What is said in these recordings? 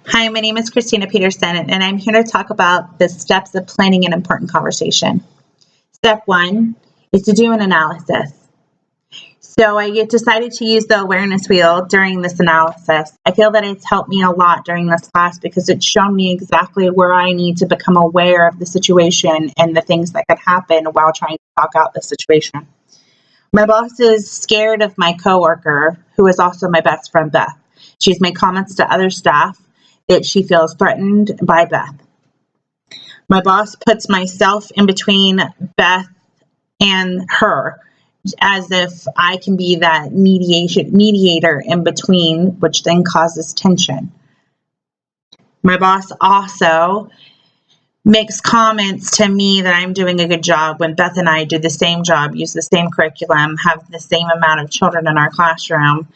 Hi, my name is Christina Peterson, and I'm here to talk about the steps of planning an important conversation. Step one is to do an analysis. So I decided to use the awareness wheel during this analysis. I feel that it's helped me a lot during this class because it's shown me exactly where I need to become aware of the situation and the things that could happen while trying to talk out the situation. My boss is scared of my coworker, who is also my best friend, Beth. She's made comments to other staff that she feels threatened by Beth. My boss puts myself in between Beth and her as if I can be that mediator in between, which then causes tension. My boss also makes comments to me that I'm doing a good job when Beth and I do the same job, use the same curriculum, have the same amount of children in our classroom,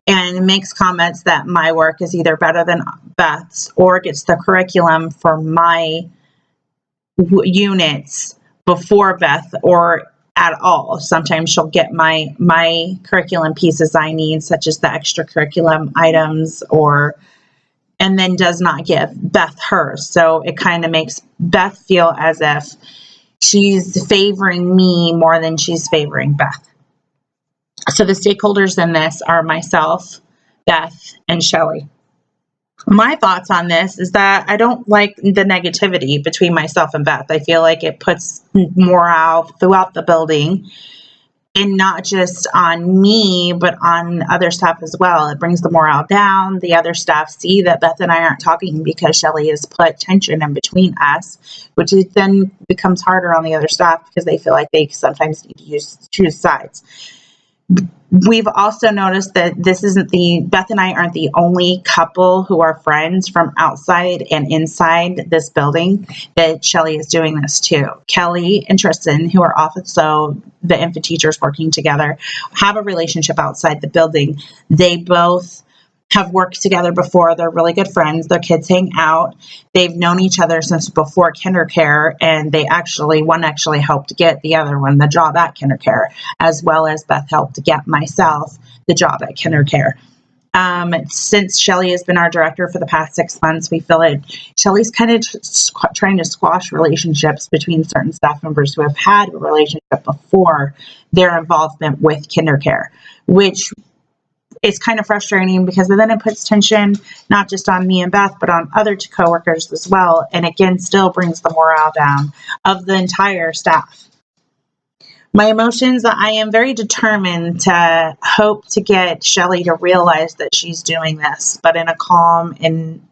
and makes comments that my work is either better than Beth's or gets the curriculum for my units before Beth or at all. Sometimes she'll get my curriculum pieces I need, such as the extra curriculum items, and then does not give Beth hers. So it kind of makes Beth feel as if she's favoring me more than she's favoring Beth. So the stakeholders in this are myself, Beth, and Shelly. My thoughts on this is that I don't like the negativity between myself and Beth. I feel like it puts morale throughout the building, and not just on me, but on other staff as well. It brings the morale down. The other staff see that Beth and I aren't talking because Shelly has put tension in between us, which then becomes harder on the other staff because they feel like they sometimes need to choose sides. We've also noticed that Beth and I aren't the only couple who are friends from outside and inside this building, that Shelly is doing this too. Kelly and Tristan, who are also the infant teachers working together, have a relationship outside the building. They both have worked together before. They're really good friends. Their kids hang out. They've known each other since before KinderCare, and one actually helped get the other one the job at KinderCare, as well as Beth helped get myself the job at KinderCare. Since Shelly has been our director for the past 6 months, we feel that Shelly's kind of trying to squash relationships between certain staff members who have had a relationship before their involvement with KinderCare, which it's kind of frustrating because then it puts tension not just on me and Beth, but on other coworkers as well. And again, still brings the morale down of the entire staff. My emotions, I am very determined to hope to get Shelly to realize that she's doing this, but in a calm and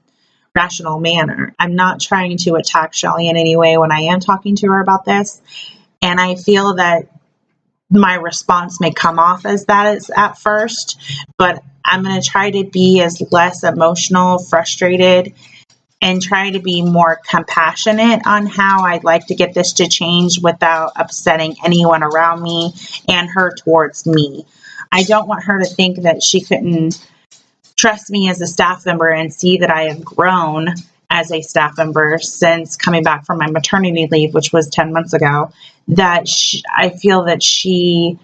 rational manner. I'm not trying to attack Shelly in any way when I am talking to her about this. And I feel that my response may come off as that is at first, but I'm going to try to be as less emotional, frustrated, and try to be more compassionate on how I'd like to get this to change without upsetting anyone around me and her towards me. I don't want her to think that she couldn't trust me as a staff member and see that I have grown as a staff member since coming back from my maternity leave, which was 10 months ago, that I feel that she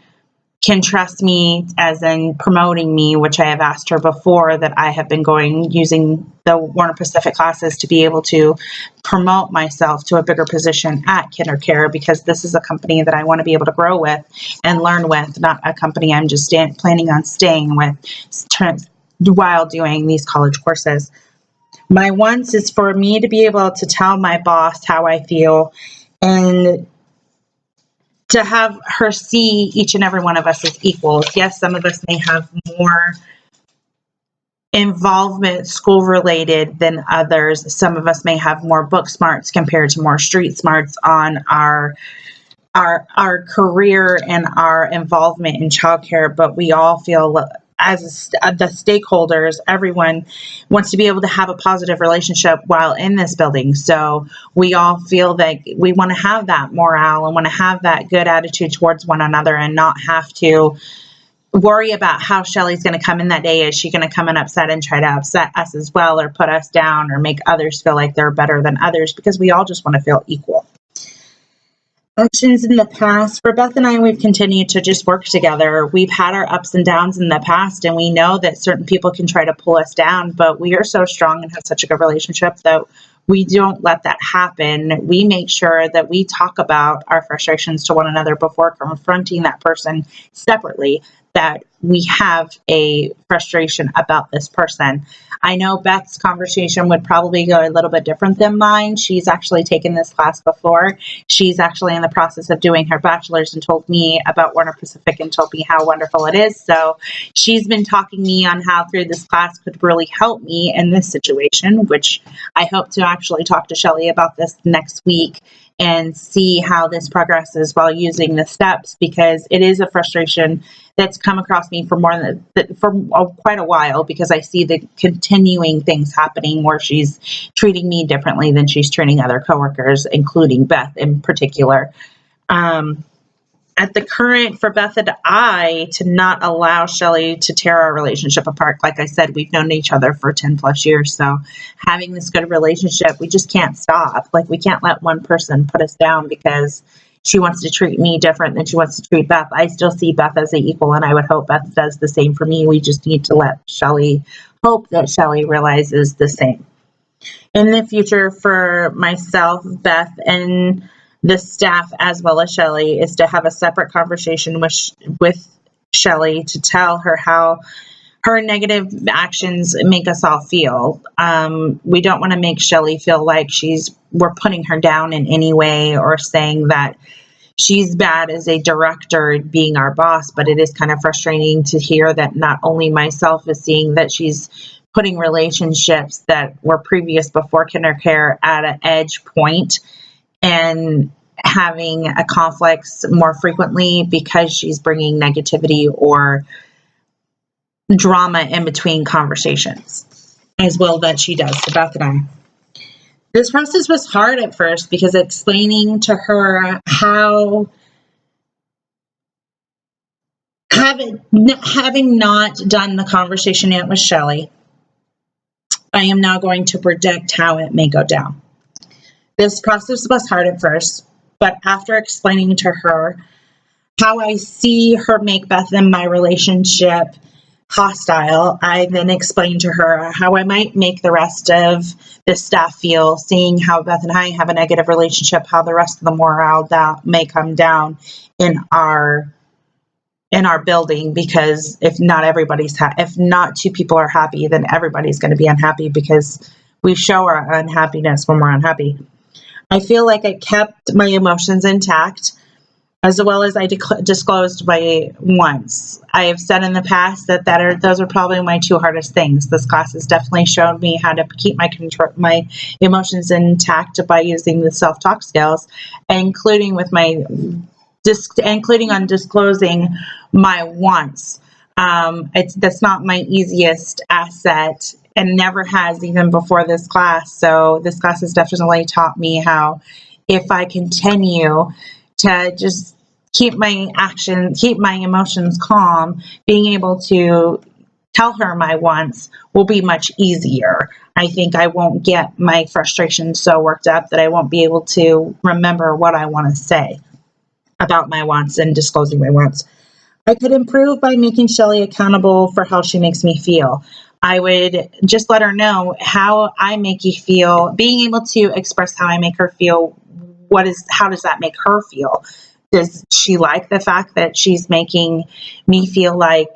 can trust me as in promoting me, which I have asked her before, that I have been using the Warner Pacific classes to be able to promote myself to a bigger position at KinderCare, because this is a company that I want to be able to grow with and learn with, not a company I'm just planning on staying with while doing these college courses. My wants is for me to be able to tell my boss how I feel and to have her see each and every one of us as equals. Yes, some of us may have more involvement school related than others. Some of us may have more book smarts compared to more street smarts on our career and our involvement in childcare, but we all feel as the stakeholders, everyone wants to be able to have a positive relationship while in this building. So we all feel that we want to have that morale and want to have that good attitude towards one another and not have to worry about how Shelly's going to come in that day. Is she going to come in upset and try to upset us as well, or put us down, or make others feel like they're better than others? Because we all just want to feel equal. actions in the past. For Beth and I, we've continued to just work together. We've had our ups and downs in the past, and we know that certain people can try to pull us down, but we are so strong and have such a good relationship that we don't let that happen. We make sure that we talk about our frustrations to one another before confronting that person separately, that we have a frustration about this person. I know Beth's conversation would probably go a little bit different than mine. She's actually taken this class before. She's actually in the process of doing her bachelor's and told me about Warner Pacific and told me how wonderful it is. So she's been talking to me on how through this class could really help me in this situation, which I hope to actually talk to Shelly about this next week and see how this progresses while using the steps, because it is a frustration that's come across me for quite a while, because I see the continuing things happening where she's treating me differently than she's treating other coworkers, including Beth in particular. At the current, for Beth and I to not allow Shelly to tear our relationship apart. Like I said, we've known each other for 10 plus years. So having this good relationship, we just can't stop. Like, we can't let one person put us down because she wants to treat me different than she wants to treat Beth. I still see Beth as an equal, and I would hope Beth does the same for me. We just need to hope that Shelly realizes the same. In the future, for myself, Beth, and the staff, as well as Shelly, is to have a separate conversation with Shelly to tell her how her negative actions make us all feel. We don't want to make Shelly feel like we're putting her down in any way or saying that she's bad as a director being our boss, but it is kind of frustrating to hear that not only myself is seeing that she's putting relationships that were previous before KinderCare at an edge point and having a conflicts more frequently because she's bringing negativity or drama in between conversations, as well that she does to Beth and I. This process was hard at first because explaining to her how having not done the conversation yet with Shelly, I am now going to predict how it may go down. This process was hard at first, but after explaining to her how I see her make Beth and my relationship hostile, I then explained to her how I might make the rest of the staff feel, seeing how Beth and I have a negative relationship, how the rest of the morale that may come down in our building, because if not two people are happy, then everybody's going to be unhappy because we show our unhappiness when we're unhappy. I feel like I kept my emotions intact, as well as I disclosed my wants. I have said in the past that those are probably my two hardest things. This class has definitely shown me how to keep my emotions intact by using the self-talk skills, including on disclosing my wants. That's not my easiest asset, and never has, even before this class. So this class has definitely taught me how, if I continue to just keep my emotions calm, being able to tell her my wants will be much easier. I think I won't get my frustration so worked up that I won't be able to remember what I want to say about my wants and disclosing my wants. I could improve by making Shelly accountable for how she makes me feel. I would just let her know how I make you feel, being able to express how I make her feel. How does that make her feel? Does she like the fact that she's making me feel like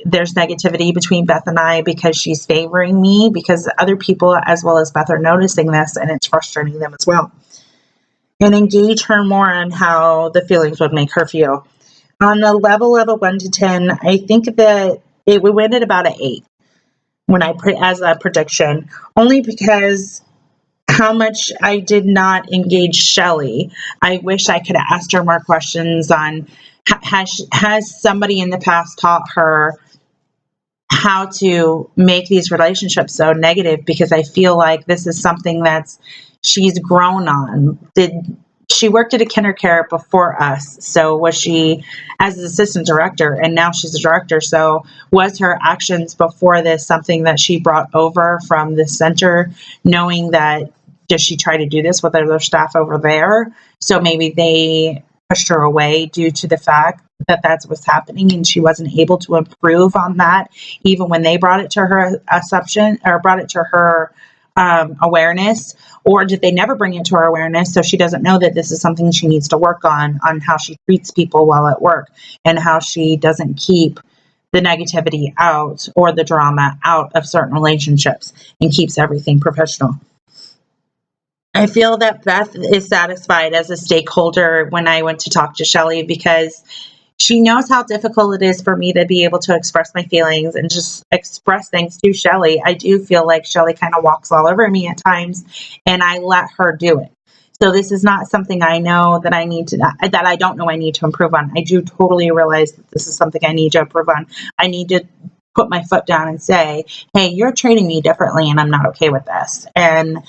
there's negativity between Beth and I because she's favoring me? Because other people, as well as Beth, are noticing this, and it's frustrating them as well. And engage her more on how the feelings would make her feel. On the level of a 1 to 10, I think that we went at about an 8 as a prediction, only because how much I did not engage Shelly. I wish I could have asked her more questions on has somebody in the past taught her how to make these relationships so negative, because I feel like this is something she's grown on. She worked at a KinderCare before us, so was she as an assistant director, and now she's a director. So was her actions before this something that she brought over from the center, knowing that does she try to do this with other staff over there? So maybe they pushed her away due to the fact that that's what's happening, and she wasn't able to improve on that, even when they brought it to her assumption or brought it to her awareness, or did they never bring it to her awareness? So she doesn't know that this is something she needs to work on how she treats people while at work, and how she doesn't keep the negativity out or the drama out of certain relationships and keeps everything professional. I feel that Beth is satisfied as a stakeholder when I went to talk to Shelly, because she knows how difficult it is for me to be able to express my feelings and just express things to Shelly. I do feel like Shelly kind of walks all over me at times, and I let her do it. So this is not something I know that I need to, that I don't know I need to improve on. I do totally realize that this is something I need to improve on. I need to put my foot down and say, hey, you're treating me differently, and I'm not okay with this. And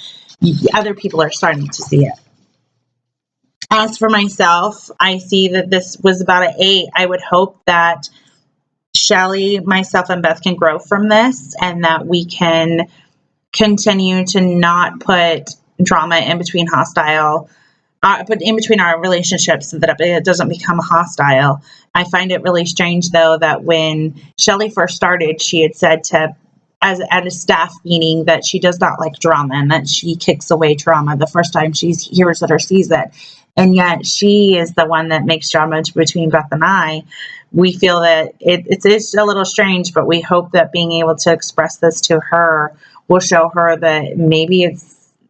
other people are starting to see it. As for myself, I see that this was about an 8. I would hope that Shelly, myself, and Beth can grow from this, and that we can continue to not put drama in between but in between our relationships, so that it doesn't become hostile. I find it really strange, though, that when Shelly first started, she had said at a staff meeting that she does not like drama, and that she kicks away drama the first time she hears it or sees it. And yet she is the one that makes drama between Beth and I. We feel that it's a little strange, but we hope that being able to express this to her will show her that maybe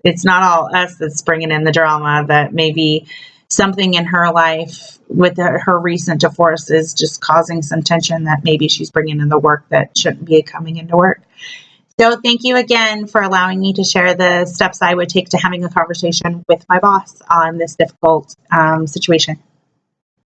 it's not all us that's bringing in the drama, that maybe something in her life with her recent divorce is just causing some tension that maybe she's bringing in the work that shouldn't be coming into work. So thank you again for allowing me to share the steps I would take to having a conversation with my boss on this difficult situation.